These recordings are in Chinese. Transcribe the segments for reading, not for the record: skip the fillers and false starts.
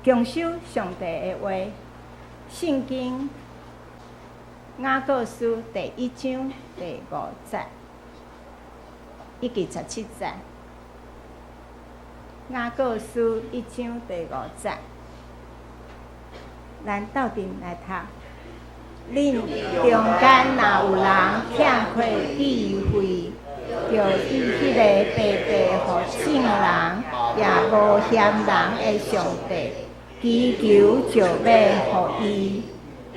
强守上帝的话。圣经雅各书第1章第5节以及17节。雅各书1章第5节，咱斗阵来读。恁中间若有人欠亏智慧，就以迄个白白互圣人，也无嫌人的上帝，祈求就要互伊。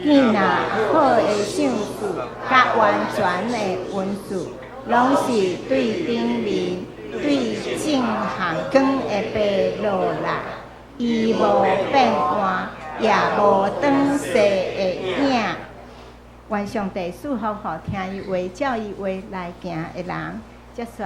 见若好的赏赐，甲完全的文字，拢是对顶面对正行光的白落来，伊无变换，也无转世的影。愿上帝赐福互听伊话、照伊话来行的人。接续，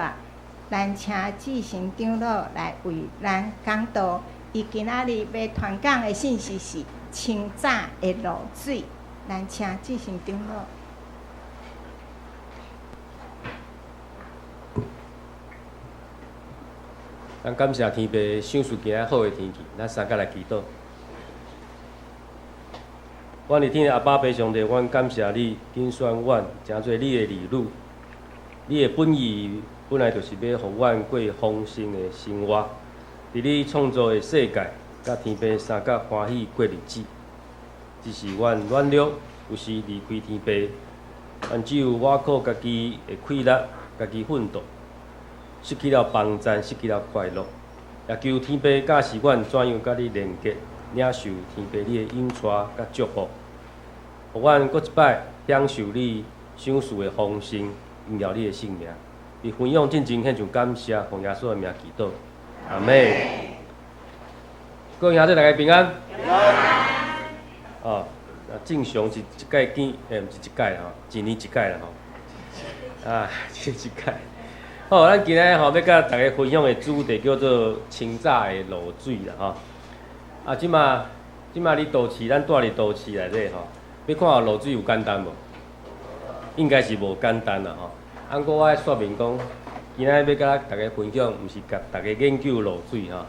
咱请志成长老来为咱讲道。伊今仔日要传讲的信息是清早的露水。咱请志成长老。咱感谢天父赏赐今仔好的天气，咱三甲来祈祷。阮伫天的阿爸爸上帝，阮感谢你拣选阮，成做你的儿女。你的本意本来就是要互阮过丰盛的生活，伫你创造的世界，甲天父三甲欢喜过日子。只是阮软弱，有时离开天父，但只有我靠家己的气力，家己奋斗，失去了帮助，失去了快乐。也求天父教示阮怎样甲你连结。领受天父你的应许甲祝福，互阮搁一摆享受你赏赐的丰盛，荣耀你的性命。伫分享进前献上感谢，奉耶稣的名祈祷，阿门。各位兄弟大家平安。哦，正常是一届见，毋是一届吼，一年一届啦吼。啊，一届。好，咱今日吼要甲大家分享的主题叫做清早的露水啦吼。啊，即马伫都市，咱住伫都市内底吼，要看露水有简单无？应该是无简单啦吼。啊，不过我爱说明讲，今仔要甲大家分享，毋是甲大家研究露水吼，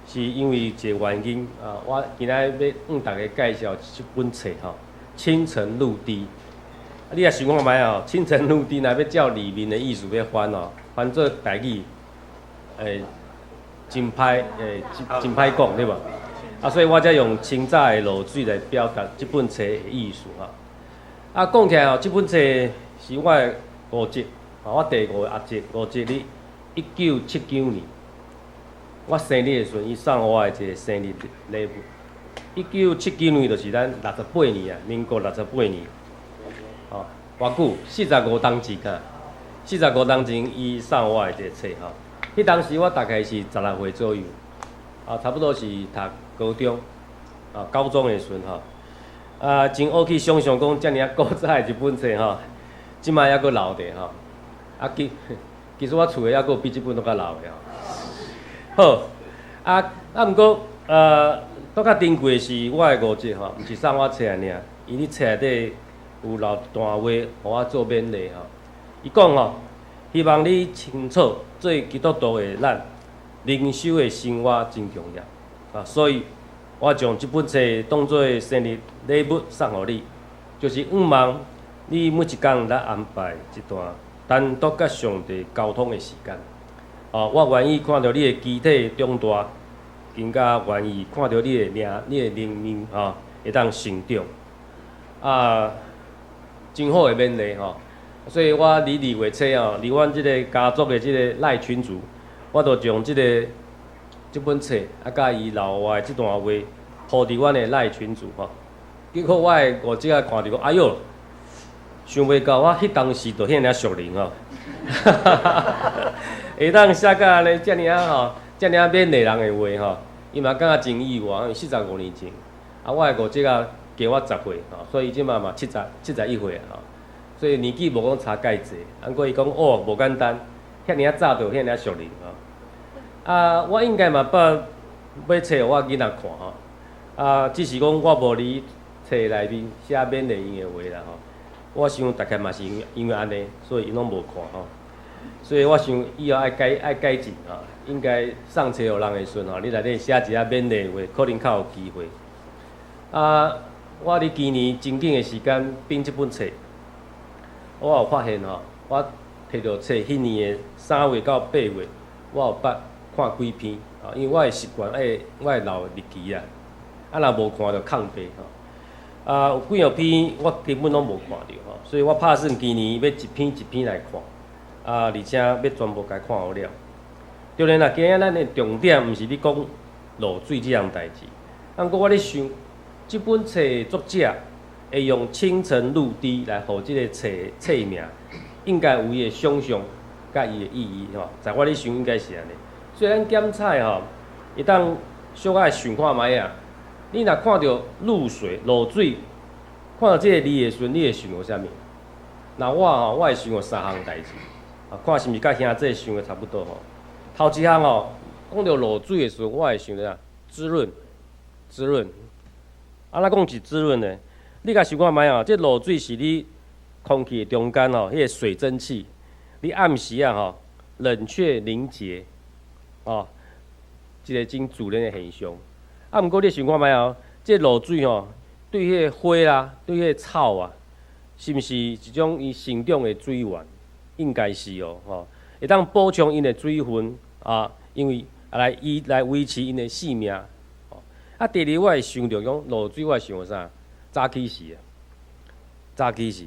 是因为一个原因啊。我今仔要向大家介绍一本册吼，《清晨露滴》。啊，你也想看觅哦，《清晨露滴》若要照里面的意思要翻哦，翻做台语，真歹讲对无？啊，所以我才用清早的露水来表达这本册的意思哈。啊，讲起来哦，这本册是我的五节，我第5个阿节，五节哩1979年，我生日的时阵，伊送我的一个生日礼物。1979年就是咱68年啊，民国68年。哦，偌久45冬前啊，45冬前伊送我的一个册吼。迄当时我大概是16岁左右，啊，差不多是读高中，啊，高中的时阵吼，啊，真好去想象讲，遮尔啊古早的一本册吼，即摆还阁留着吼，啊，其实我厝诶还阁比即本都较留的吼。好，毋过搁较珍贵是我的五节吼，毋是送我册尔，伊咧册内底有留一段话，互我做勉励吼。伊讲吼，希望你清楚，做基督徒的咱，灵修的生活真重要。啊，所以我将这本册当作生日礼物送互你，就是希望你每一天来安排一段单独甲上帝沟通的时间。哦，我愿意看到你的肢体长大，更加愿意看到你的灵命吼会当成长。啊，真好的勉励吼。所以我离2月初哦，离阮即个家族的即个赖群主，我就将这本册啊，甲伊留我的即段话，铺伫阮的赖群组吼。结果我的五姐啊看着讲，哎哟，想袂到我迄当时就遐尔熟龄吼，会当写甲安尼遮尔啊吼，遮尔啊勉励人的话吼，伊嘛感觉真意外，45年前，啊，我的五姐啊加我10岁吼，所以即马嘛71岁啊吼，所以年纪无讲差介济，啊，过伊讲哦无简单，遐尔啊早就遐尔啊熟龄吼。啊，我应该嘛要册我囡仔看吼，啊，只是讲我无伫册内面写勉励因的话啦吼。我想大概嘛是因为安尼，所以因拢无看吼。所以我想以后爱改进啊，应该上册互人的时阵吼，你内底写一下勉励话，可能较有机会。啊，我伫今年真紧的时间编这本册，我有发现吼，我摕到册迄年的3月到8月，我有捌看几篇啊，因为我的习惯我会留日期啊，啊若无看就空白吼。啊，有几篇我根本拢无看到吼，所以我打算今年要一篇一篇来看。啊，而且要全部甲看好了。当然啦，今仔咱的重点毋是咧讲漏水这样代志，不过我咧想，这本册作者会用清晨露滴来互这个册名，应该有伊的想象甲伊的意义吼。在我咧想应该是安尼。所以咱检菜吼，会当小可想看卖啊。你若看到露水、漏水，看到这个字的时阵，你会想到啥物？那我会想到3项代志。啊，看是毋是甲兄弟想的差不多吼。头一项吼，讲到漏水的时候，我会想到啥？滋润。安怎讲是滋润呢？你甲想看卖哦，这漏水是你空气中间吼，迄个水蒸气，你暗时啊吼，冷却凝结，哦，一个真自然的现象。啊，毋过你想看卖哦，这漏水吼，对迄个花啦，对迄个草啊，是毋是一种伊生长的水源？应该是哦，吼，会当补充因的水分啊，因为来维持因的性命。哦，啊，第二我会想到讲漏水，我会想到啥？早起时啊，早起时，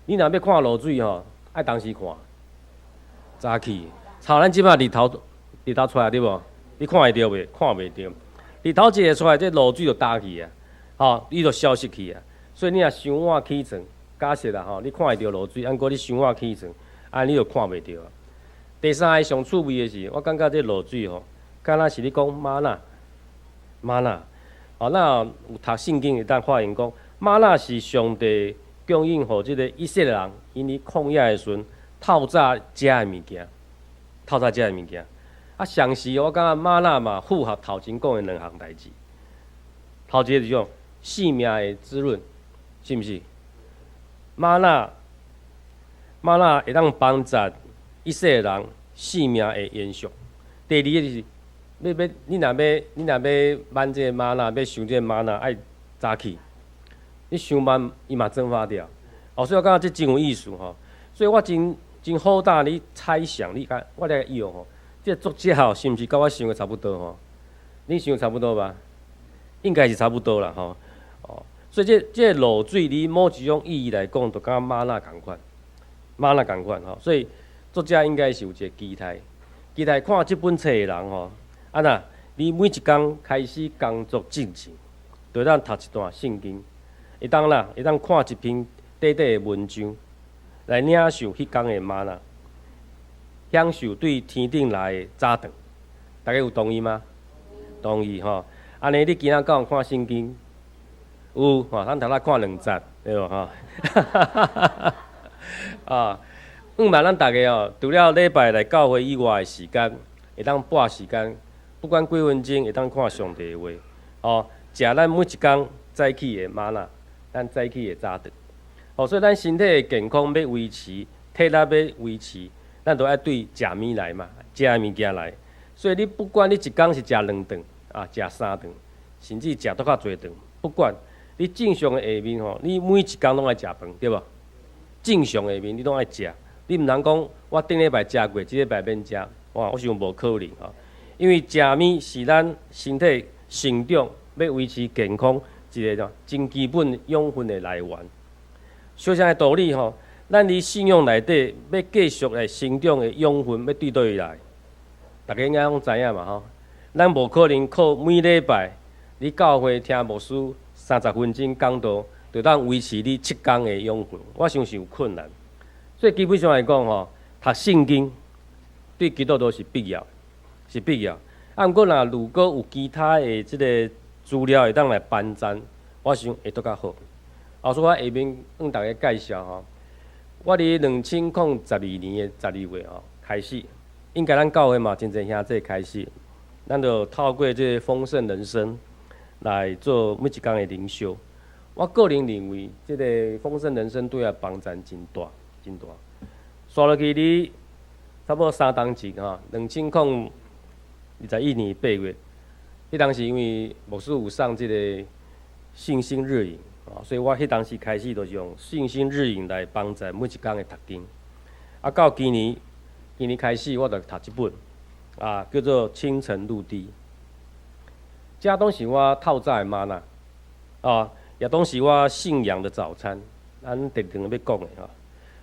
你若要看漏水吼，爱当时看。早起，操，咱即摆日头出来对无？你看会到袂？看袂到。日头一下出来，这漏水就焦去啊，吼，伊就消失去啊。所以你若伤晚起床，假设啦吼，你看会到漏水，按过你伤晚起床。安尼就看袂到啊。第三个上趣味的是，我感觉这漏水吼，敢若是咧讲玛纳。哦，那有读圣经会当发现讲，玛纳是上帝供应互即个以色列人，因伫旷野的时阵透早食的物件。啊，上时我感觉玛纳嘛符合头前讲的2项代志。头一个是种性命的滋润，是毋是？玛纳会当帮助以色列人性命的延续。第二个就是，你若要挽这个玛纳，要想这个玛纳，爱早起。你想慢，伊嘛蒸发掉。哦，所以我感觉这真有意思吼。所以我真好胆你猜想，你看我来用吼，这作者吼是毋是甲我想的差不多吼？你想差不多吧？应该是差不多啦吼。哦，所以这漏水，你某一种意义来讲，就甲玛纳共款。吼，所以作者应该是有一个期待看这本册的人吼，啊那你每一工开始工作之前，就当读一段圣经，会当看一篇短的文章，来领受迄天的玛纳，享受对天顶来的早顿。大家有同意吗？同意吼。安尼你今仔敢有看圣经？有吼，咱头仔看2节，对无吼？啊，嘛，咱大家哦，除了礼拜来教会以外的时间，会当拨时间，不管几分钟，会当看上帝的话，哦，食咱每一工早起的玛纳，咱早起的早顿。哦，所以咱身体的健康要维持，体力要维持，咱都爱对食物来嘛，食物件来。所以你不管你一工是食2顿啊，食3顿，甚至食多较侪顿，不管你正常的下面吼，你每一工拢爱食饭，对无？正常下面你拢爱食，你毋通讲我顶礼拜食过，即礼拜免食，哇，我想无可能吼。因为食物是咱身体成长要维持健康一个真基本养分的来源。小像的道理吼，咱伫信仰内底要继续来成长的养分要对倒位来，大家应该拢知影嘛吼。咱无可能靠每礼拜你教会听牧师30分钟讲道。就当维持你7天的养分，我相信有困难。所以基本上来讲吼，读圣经对基督徒是必要。啊，毋过如果有其他的即个资料会当来帮衬，我想会拄较好。所以我下面向大家介绍吼，我伫2012年的12月吼开始，应该咱教会嘛真侪兄弟开始，咱就透过这个丰盛人生来做每一天的灵修。我个人认为，这个丰盛人生对我帮助真大。刷落去，你差不多3当前2021年8月，迄当时因为牧师有上即个信心日营所以我迄当时开始就是用信心日营来帮助每一天的读经。到今年开始，我就读一本叫做《清晨露滴》，这拢是我透早的吗哪也拢是我信仰的早餐。咱特定要讲的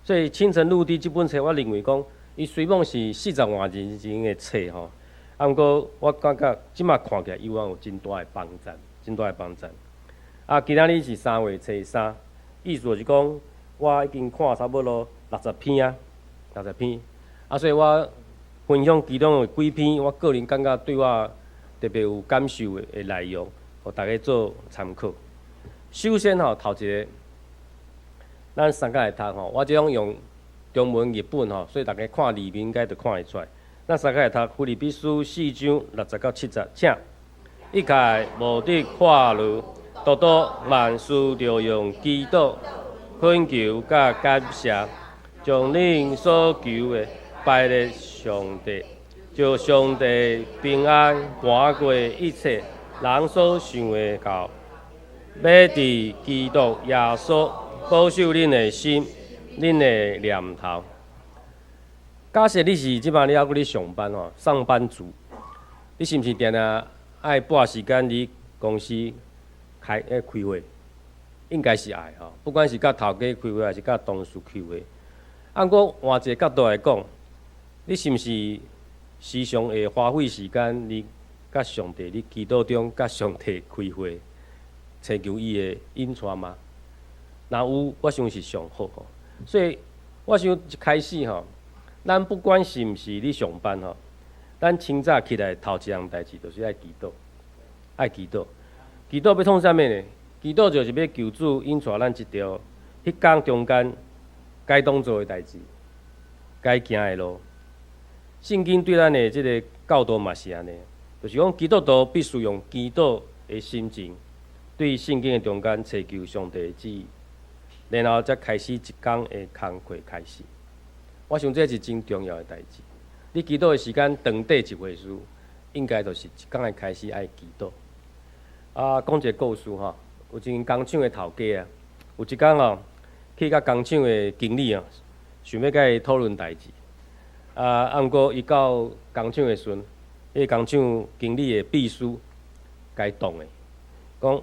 所以《清晨露滴》这本册，我认为讲，伊虽然是40万字前的册毋过我感觉即马看起来，伊有真大的帮助，真大的帮助。今仔日是3月初3，意思就是讲，我已经看差不多60篇，60篇。所以我分享其中的几篇，我个人感觉对我特别有感受的内容，互大家做参考。首先头一个，咱三个来读我这种用中文译本所以大家看里面应该就看会出来。咱三个来读《腓立比书4章60到70》，请一概无的话语。多多万事着用祈祷、恳求甲感谢，将恁所求的拜咧上帝，就上帝平安赶过一切人所想的到，要伫基督耶稣保守恁的心、恁的念头。假设你是即摆你还搁咧上班上班族，你是毋是定定爱拨时间伫公司？开会，应该是爱不管是甲头家开会，还是甲同事开会。按过换一个角度来讲，你是毋是时常会花费时间，你甲上帝，你祈祷中甲上帝开会，寻求伊的引带吗？若有，我想是上好所以，我想一开始咱不管是毋是你上班咱清早起来头一样代志，就是爱祈祷，爱祈祷。祈祷要创啥物呢？祈祷就是要求主引带咱一条迄天中间该当做的代志，该行的路。圣经对咱的即个教导嘛是安尼，就是讲基督徒必须用祈祷的心情，对圣经的中间祈求上帝的旨意，然后才开始一天的工课开始。我想这是真重要的代志。你祈祷的时间长短一回事，应该就是一天的开始爱祈祷。讲一个故事有一间工厂的头家有一天去甲工厂的经理想要甲伊讨论代志。毋过伊到工厂的时阵，迄工厂经理的秘书甲伊挡的，讲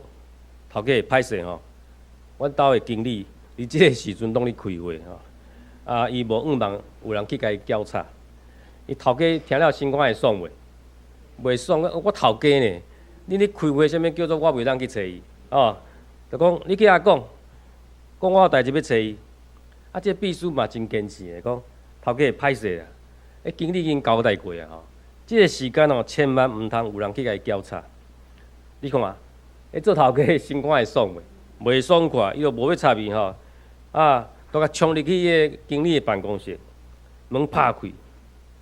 头家歹势阮兜的经理伫即个时阵拢咧开会伊无预望有人去甲伊调查。伊头家听了心肝会爽袂爽，我头家呢？你咧开会，啥物叫做我袂当去找伊？就讲你去遐讲我有代志要找伊。这秘书嘛真坚持的，讲头家会歹势经理已经交代过即个时间千万毋通有人去甲伊调查。你看做头家心肝会爽袂爽快，伊就无要插伊都甲冲入去迄个经理的办公室，门拍开，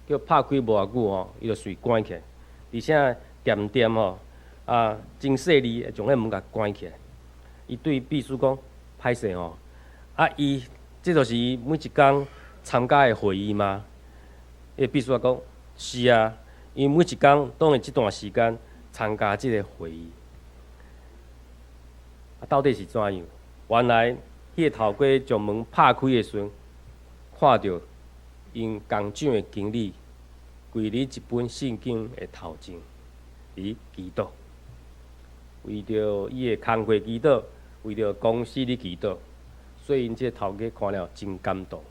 叫拍开无偌久伊就随关起来，而且点点真细腻，将迄门甲关起来。伊对秘书讲：“歹势伊这就是伊每一天参加的会议吗？”秘书讲：“是伊每一天都会这段时间参加这个会议。到底是怎样？原来迄个头家将门拍开的时阵，看到因工厂的经理跪伫一本圣经的头前，伫祈祷。为着伊的工课祈祷，为着公司的祈祷，所以因这头家看了真感动，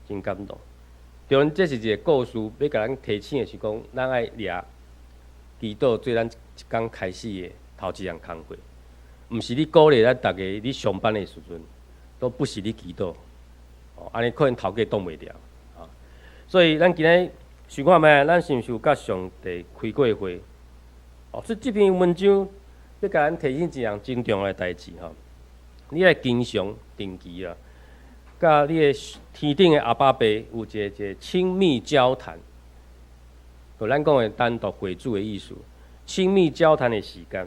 真感动。当然，这是一个故事，要甲咱提醒的是讲，咱爱掠祈祷做咱一天开始的头一样工课，毋是你鼓励咱大家你上班的时阵，都不是你祈祷，安尼可能头家挡袂了所以咱今日想看觅，咱是毋是有甲上帝开过会？所以这篇文章。要甲咱提醒一样真重要的代志你爱经常定期甲你的天顶的阿爸爸有一个亲密交谈，就咱讲的单独会主的意思，亲密交谈的时间，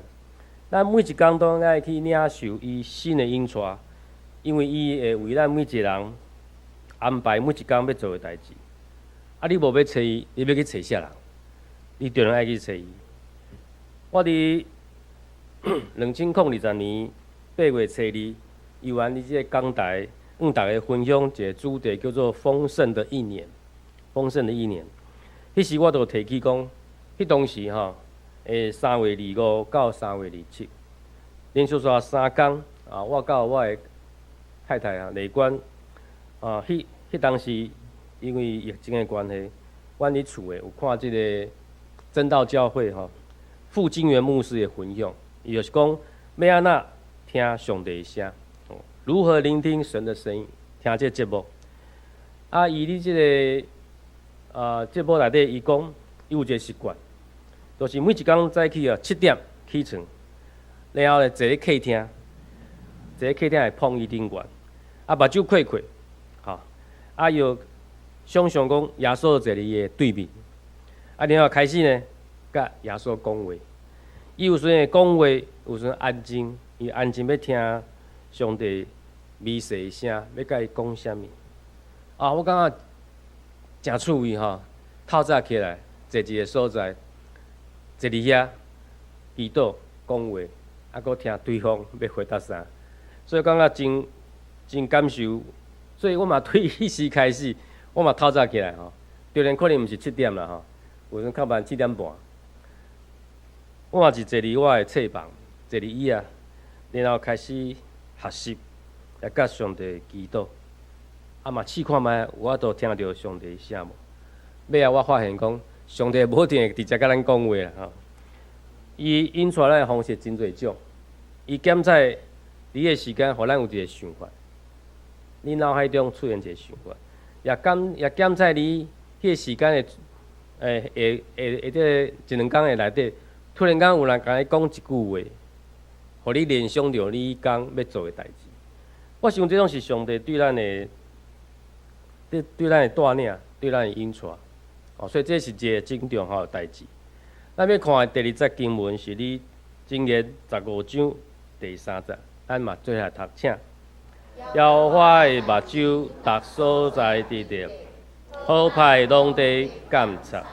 咱每一天都爱去领受伊新的引带，因为伊会为咱每一个人安排每一天要做的代志。啊，你无要找伊，你要去找啥人？你着爱去找伊。我伫2020年8月初2，游完你即个港台，向大家分享一个主题，叫做丰盛的一年。丰盛的一年，迄时我就提起讲，迄当时吼，3月25到3月27，连续煞3天啊，我甲我的太太啊，丽娟啊，迄当时因为疫情的关系，阮伫厝诶有看即个真道教会吼，傅金元牧师的分享，伊就是讲要安怎听上帝的声，如何聆听神的声音，听这节目。啊，伊伫即个节目内底，伊讲伊有一个习惯，就是每一工早起啊7点起床，然后咧坐咧客厅，坐咧客厅的碰椅顶悬，啊目睭闭闭，吼，啊又想象讲耶稣坐伫伊的对面，啊然后开始呢，甲耶稣讲话，伊有时阵讲话，有时阵安静，伊安静要听上帝微细的声，要甲伊讲啥物。啊，我感觉真趣味吼，透早起来，坐一个所在，坐伫遐祈祷讲话，啊，搁听对方要回答啥，所以感觉真感受。所以我嘛对迄时开始，我嘛透早起来吼，当然可能毋是7点啦吼，有阵较慢7点半，我嘛是坐伫我的册房，坐伫椅啊，然后开始学习，也甲上帝祈祷。啊嘛试看觅，我都听到上帝声无？尾啊，我发现讲，上帝无一定会直接甲咱讲话啦吼。伊引出来的方式真侪种，伊检测你的时间，互咱有一个想法。你脑海中出现一个想法，也检测你迄个时间的下一两工的内底，突然间有人甲你讲一句话，互你联想到你讲要做的代志。我想这种是上帝对咱的。对咱的带领，对咱的引带，哦，所以这是一个真重要的代志。咱要看的第2节经文是你箴言15章第3节，咱嘛做下读，请。耶和华的目睭逐所在地点，好歹拢地监察。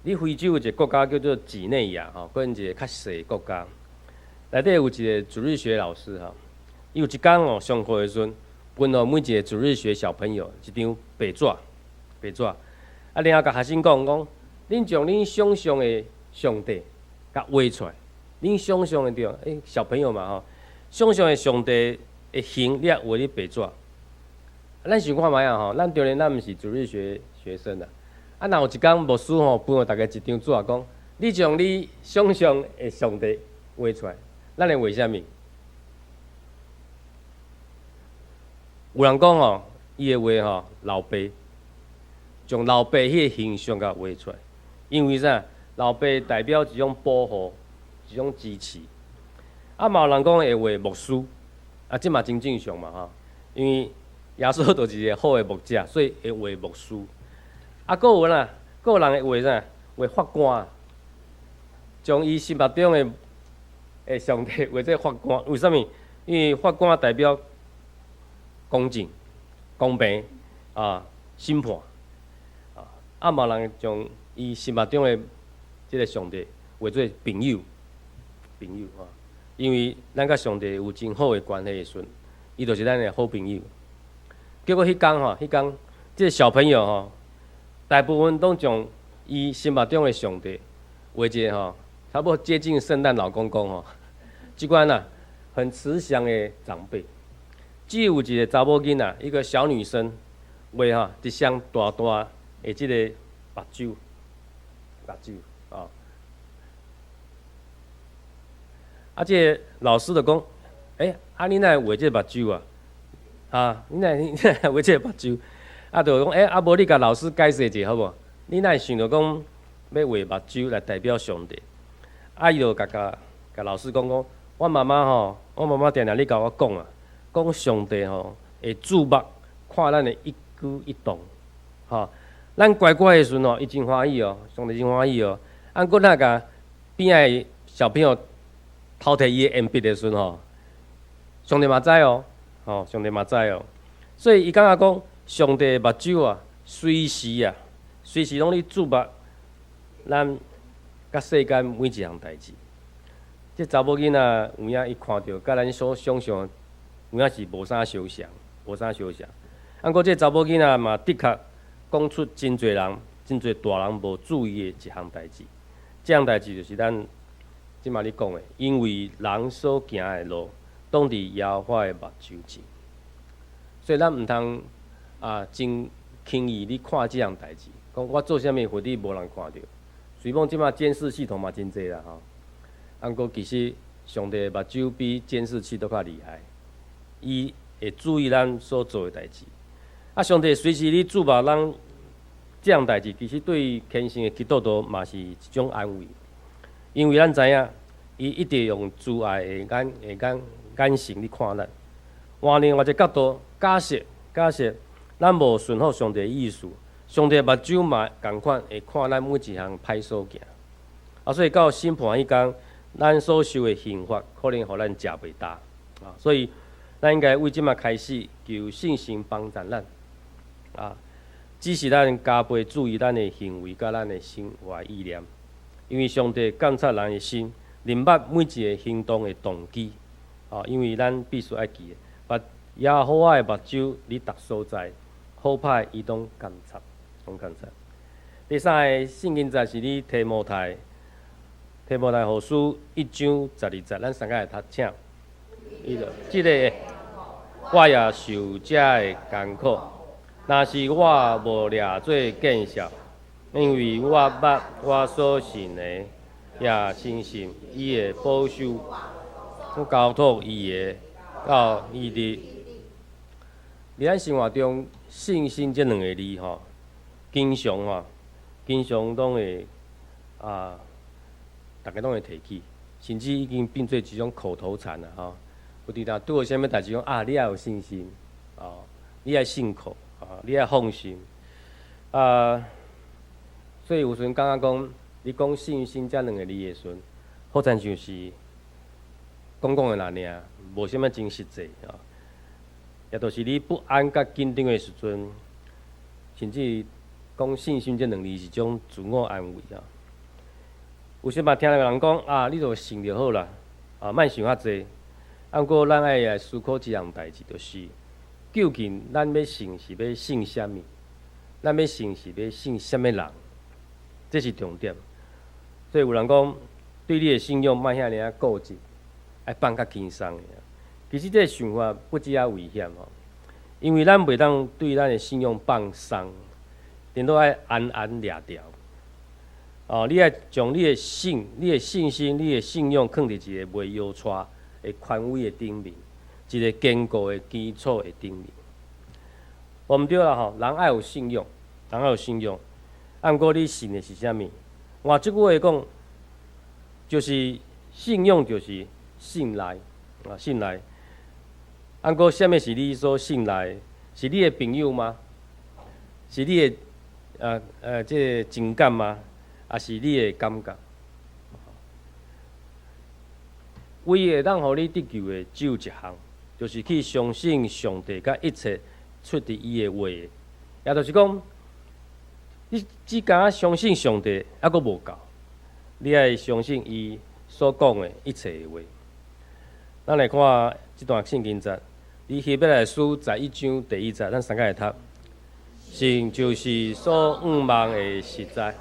你非洲有一个国家叫做几内亚，吼，搁因一个较细的国家，内底有一个主日学老师，吼，伊有一天哦上课的时阵。分予每一个主日学小朋友一张白纸，啊，然后甲学生讲，恁将恁想象的上帝甲画出来，恁想象的着，小朋友嘛吼，想象的上帝的形，你也画伫白纸。咱想看觅啊吼，咱当然咱毋是主日学学生啦，啊，若有一天牧师吼分予大家一张纸，讲你将你想象的上帝画出来，咱会画啥物？有人讲吼，伊会画吼老爸，将老爸迄个形象甲画出来。因为啥？老爸代表一种保护，一种支持。啊，嘛有人讲会画牧师，啊，这嘛真正常嘛吼。因为耶稣就是一个好的牧者，所以会画牧师。啊，搁有啦，搁有人会画啥？画法官，将伊心目中的上帝画做法官。为什么？因为法官代表公正、公平啊，审判啊，啊嘛人将伊心目中的即个上帝画做朋友啊，因为咱甲上帝有真好的关系的时阵，伊就是咱的好朋友。结果迄天即个小朋友吼，大部分都将伊心目中的上帝画一个吼，差不多接近圣诞老公公吼，即款啊很慈祥的长辈。只有一个查某囡仔，一个小女生，画哈一双大大的即个目睭啊。啊，即个老师就讲，你哪会画即个目睭啊？啊，你哪画即个目睭？啊，就讲，无你甲老师解释者好无？你哪会想到讲要画目睭来代表上帝？啊，伊就甲老师讲，我妈妈定定咧甲我讲啊。讲上帝吼会注目看咱的一举一动，吼，咱乖乖的时阵吼，伊真欢喜哦，上帝真欢喜哦。啊，搁那甲边仔的小朋友偷摕伊的鉛笔的时阵吼，上帝嘛知哦，上帝嘛知哦。所以伊感觉讲上帝的目睭啊，随时拢咧注目咱甲世间每一项代志。即查某囡仔有影伊看到，甲咱所想象有影是无啥相像，啊，过这查某囡仔嘛，的确讲出真侪大人无注意的一项代志。这项代志就是咱即马咧讲的，因为人所行的路，挡伫耶和华的目睭前，所以咱毋通真轻易咧看即项代志，讲我做啥物，或者无人看到。随便即马监视系统嘛真济啦吼，啊，过其实上帝的目睭比监视器都较厉害，伊会注意咱所做的代志。啊，上帝随时咧注目咱这项代志，其实对虔诚的基督徒嘛是一种安慰，因为咱知影，伊一直用慈爱的眼神咧看咱。换另外一个角度，假设咱无顺服上帝的意思，上帝的目睭嘛共款会看咱每一项歹所行。啊，所以到审判迄天，咱所受的刑罚可能互咱食袂大啊，所以咱应该为即马开始求信心帮助咱啊。只是咱加倍注意咱的行为甲咱的生活意念，因为上帝监察人的心，明白每一个行动的动机。因为咱必须爱记的，耶和华的目睭伫逐所在，好歹伊拢监察。第三个圣经节是你提摩太后书1章12节，咱三个来读请。即个我也受这的艰苦。若是我无掠做见笑，因为我捌我所信的，也深信伊会保守，交托伊的到伊日。伫咱生活中，信心这两个字吼，经常拢会大家拢会提起，甚至已经变做一种口头禅啦吼。有伫若拄到啥物代志讲你要有信心你要信靠。你要放心所以有时阵感觉讲，你讲信心这两个字的时阵，好像就是讲的那尔，无啥物真实际也就是你不安甲紧张的时阵，甚至讲信心这两字是一种自我安慰有时嘛听人讲你就信就好啦莫想遐济。不过咱爱来思考一项代志，就是。究竟咱要信是要信啥物？咱要信是要信啥物人？这是重点。所以有人讲，对你的信仰莫遐尔固执，爱放较轻松的。其实这个想法不只啊危险因为咱袂当对咱的信仰放松，顶多爱安掠条。你爱将你的信心、你的信仰放伫一个袂摇掣的权威的顶面。一个坚固的基础的顶面，毋对啦吼！人爱有信仰，不过你信的是啥物？换即句话讲，就是信仰就是信赖信赖。不过啥物是你所信赖？是你的朋友吗？是你的这个情感吗？还是你的感觉？唯一会当互你得救的只有一项。就是去相信上帝，甲一切出伫伊的话，也就是讲，你只敢相信上帝，还阁无够，你爱相信伊所讲的一切的话。咱来看这段圣经节，以希伯来书11章第1节，咱三个来读。信就是所仰望的实在，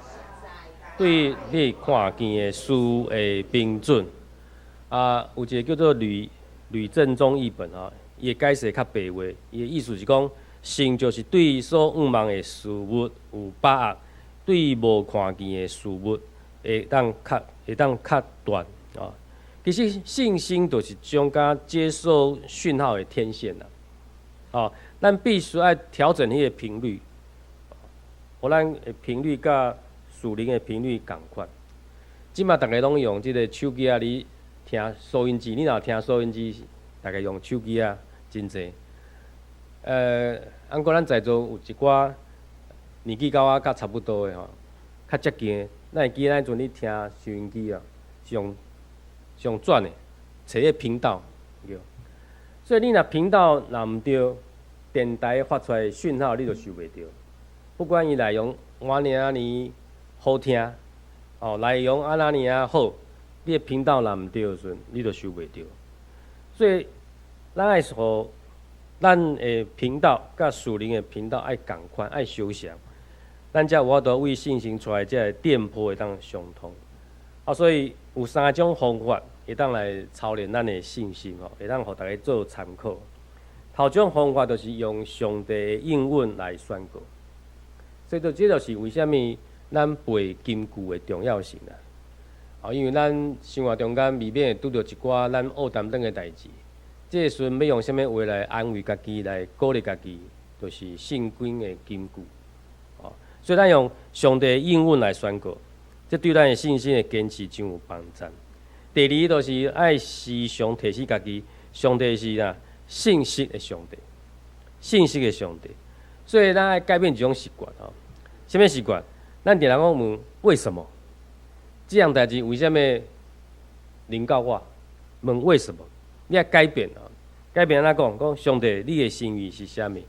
对你看见的事的标准。有一个叫做吕正中译本伊的解释较白话，伊的意思是讲，信就是对所仰望的事物有把握，对无看见的事物会当较断其实信心就是种甲接受讯号的天线啦。咱必须要调整迄个频率，互咱的频率甲属灵的频率共款。即马大家拢用即个手机咧。听收音机，你若听收音机，大概用手机真济。不过咱在座有一寡年纪甲我差不多的较接近的，咱会记咱迄阵咧听收音机是上转的，找个频道对。所以你若频道若毋对，电台发出来的讯号你就收袂到。不管伊内容安尼好听，哦，内容安尼好，你的频道若毋对的时阵，你就收袂到。所以，咱爱互咱的频道甲属灵的频道爱共款，爱相像，咱才有法度为信心出来，才会电波会当相通。啊，所以有3种方法会当来操练咱的信心吼，会当互大家做参考。头一种方法就是用上帝的应允来宣告，所以这就是为虾米咱背金句的重要性啦。啊，因为咱生活中间未免会拄着一寡咱恶担当的代志，这个时阵要用虾米话来安慰家己，来鼓励家己，就是圣经的金句。哦，所以咱用上帝的应允来宣告，这对咱的信心的坚持真有帮助。第二就是爱时常提醒家己，上帝是信息的上帝，信息的上帝。所以咱爱改变一种习惯吼，什么习惯？咱定常讲问为什么？这样代志为什么临到我？问为什么？你要改变啊！改变安怎讲？讲上帝，你的心意是啥物？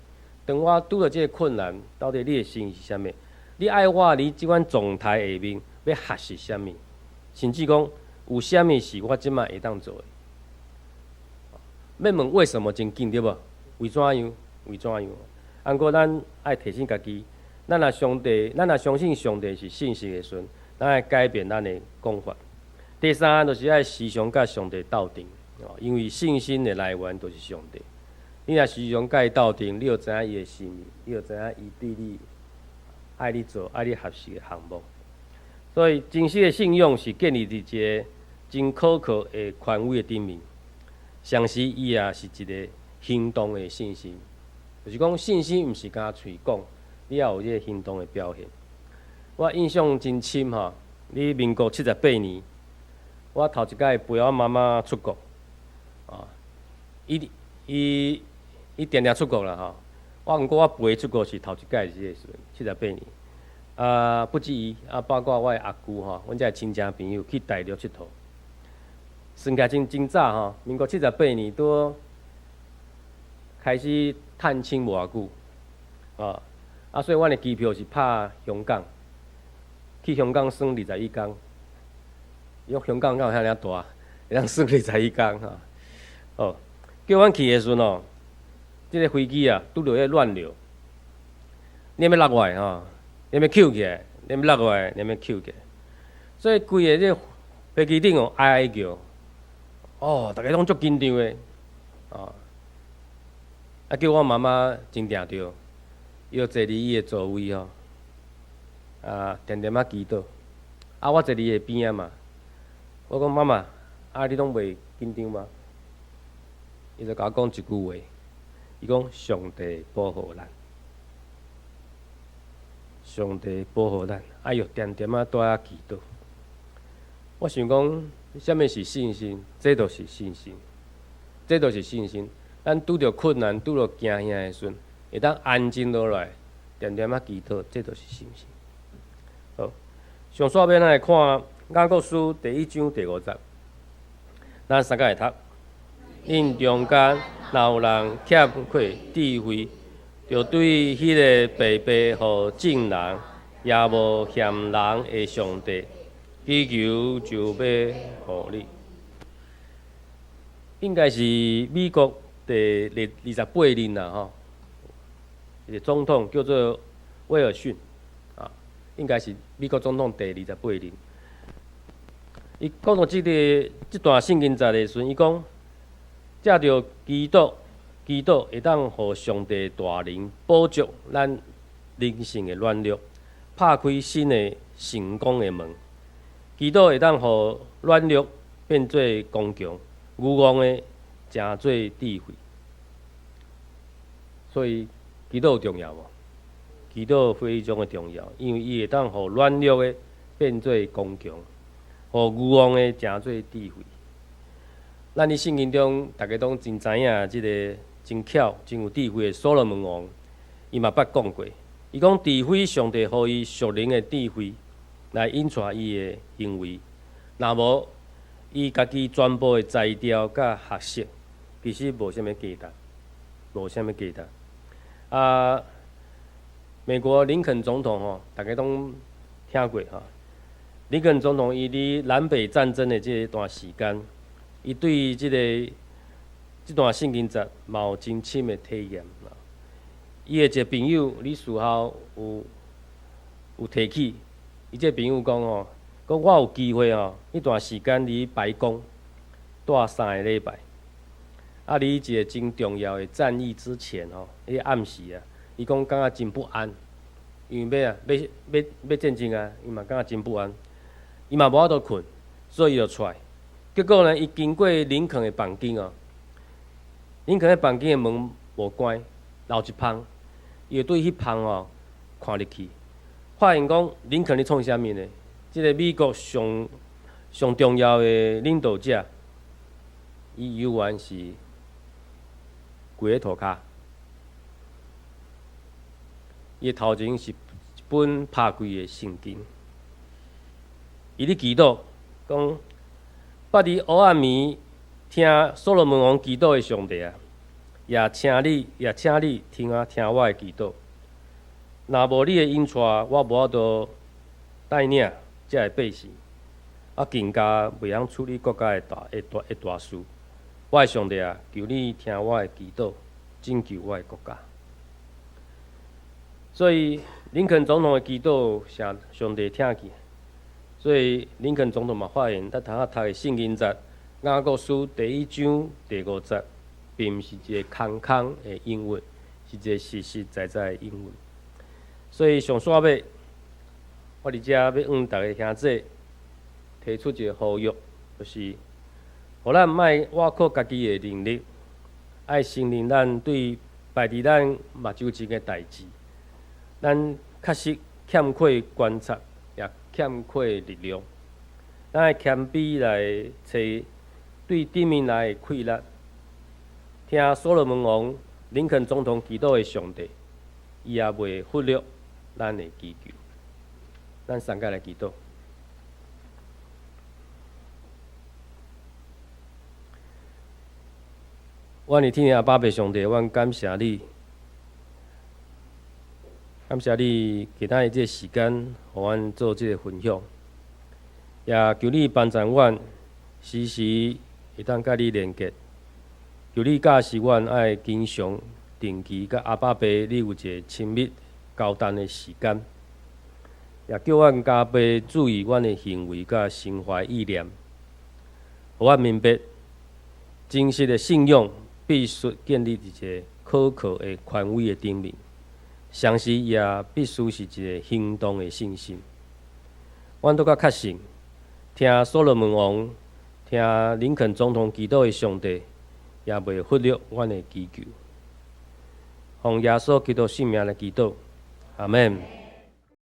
当我拄到这个困难，到底你的心意是啥物？你爱我伫即款状态下面要学习啥物？甚至讲有啥物是我即摆会当做的？要问为什么真紧对无？为怎样？为怎样？按过咱爱提醒家己，咱若相信上帝是信息的时阵，咱爱改变咱的讲法。第三就是爱时常甲上帝斗阵，因为信心的来源就是上帝。你若时常甲伊斗阵，你就知影伊的心意，你就知影伊对你爱你做、爱你合适的项目。所以真实的信用是建立伫一个真可靠的权威的顶面。相时伊也是一个行动的信心，就是讲信心毋是干嘴讲，你也有这个行动的表现。我印象真深吼，你民国78年，我头一摆陪我妈妈出国，啊，伊定定出国啦吼。毋过我陪出国是头一摆是个时阵，78年。不止伊，包括我的阿舅吼，阮遮亲戚朋友去大陆佚佗。算起来真早吼，民国78年拄开始探亲无偌久，所以阮的机票是拍香港，去香港算21天，因为香港敢有遐尔大，会当算21天吼。哦，叫阮去的时阵哦，这个飞机拄着迄乱流，念要落来吼，念要扣起来，念要落来，念要扣起来，所以规个这飞机顶哀叫。大家拢足紧张的，叫我妈妈真定着，伊就坐伫伊的座位吼，点点祈祷，我坐伫伊的边仔嘛，我讲妈妈，你拢袂紧张吗？伊就甲我讲一句话，伊讲上帝保护咱，上帝保护咱，要点点带祈祷。我想讲。什么是信心？这就是信心，这就是信心。咱拄着困难、拄着惊吓的时阵，会当安静落来，点点祈祷，这就是信心。好，上煞面咱来看雅各书第1章第50，咱三个会读。因中间若有人欠缺智慧，就对迄个白白互众人，也无嫌人的上帝。祈求就要互你，应该是美国第28任啦吼，一个总统叫做威尔逊，应该是美国总统第28任。伊讲到这段圣经节的时阵，伊讲，借着祈祷会当互上帝大能保障咱人性的软弱，拍开新的成功的门。祈祷会当互软弱变做刚强，愚妄的成做智慧。所以祈祷重要无？祈祷非常的重要，因为伊会当互软弱的变做刚强，互愚妄的成做智慧。咱伫圣经中，大家拢真知影，即个真巧、真有智慧的所罗门王，伊嘛捌讲过，伊讲除非上帝予伊属灵的智慧。来引出伊的行为，若无伊家己全部的才调甲学识，其实无啥物价值，无啥物价值。美国林肯总统吼，大家拢听过哈。林肯总统伊伫南北战争的这段时间，伊对这段圣经节嘛有真深的体验。伊的一个朋友伫事后有提起，伊这朋友讲吼，讲我有机会吼，迄段时间伫白宫待3个礼拜。啊，伫一个真重要的战役之前吼，迄个暗时啊，伊讲感觉真不安，因为要战争啊，伊嘛感觉真不安，伊嘛无法度困，所以伊就出来。结果呢，伊经过林肯的房间哦，林肯的房间的门无关，留一旁，伊就对迄旁哦看入去，发现讲林肯咧创啥物呢？即个美国上重要的领导者，伊犹原是跪咧涂骹，伊头前是一本拍开的圣经，伊咧祈祷，讲捌伫黑暗暝听所罗门王祈祷的上帝啊，也请你听我的祈祷。若无你的引带，我无法度带领这个百姓，啊，更加袂晓处理国家的大事。我的上帝啊，求你听我的祈祷，拯救我的国家。所以林肯总统的祈祷，上帝听见。所以林肯总统嘛发现，咱头仔读的圣经节雅各书第1章第5节，并毋是一个空的英文，是一个实实在在的英文。所以上煞尾，我伫遮要向大家兄弟提出一个呼吁，就是，互咱莫倚靠家己的能力，爱承认咱对摆伫咱目睭前的代志，咱确实欠缺观察，也欠缺力量。咱爱谦卑来找对顶面来的气力，听所罗门王、林肯总统祈祷的上帝，伊也袂忽略咱的祈求。咱三界来祈祷。阮的天父阿爸爸上帝，阮感谢你，感谢你给咱的这个时间，互阮做这个分享，也求你帮助阮，时时会当甲你连结。求你教示阮爱经常定期甲阿爸爸你有一个亲密交谈的时间，也叫阮加倍注意阮的行为甲心怀意念，互阮明白真实的信仰必须建立一个可靠的权威的顶面，同时也必须是一个行动的信心。阮都较确信，听所罗门王、听林肯总统祈祷的上帝，也袂忽略阮的祈求。奉耶稣基督圣名来祈祷，阿门。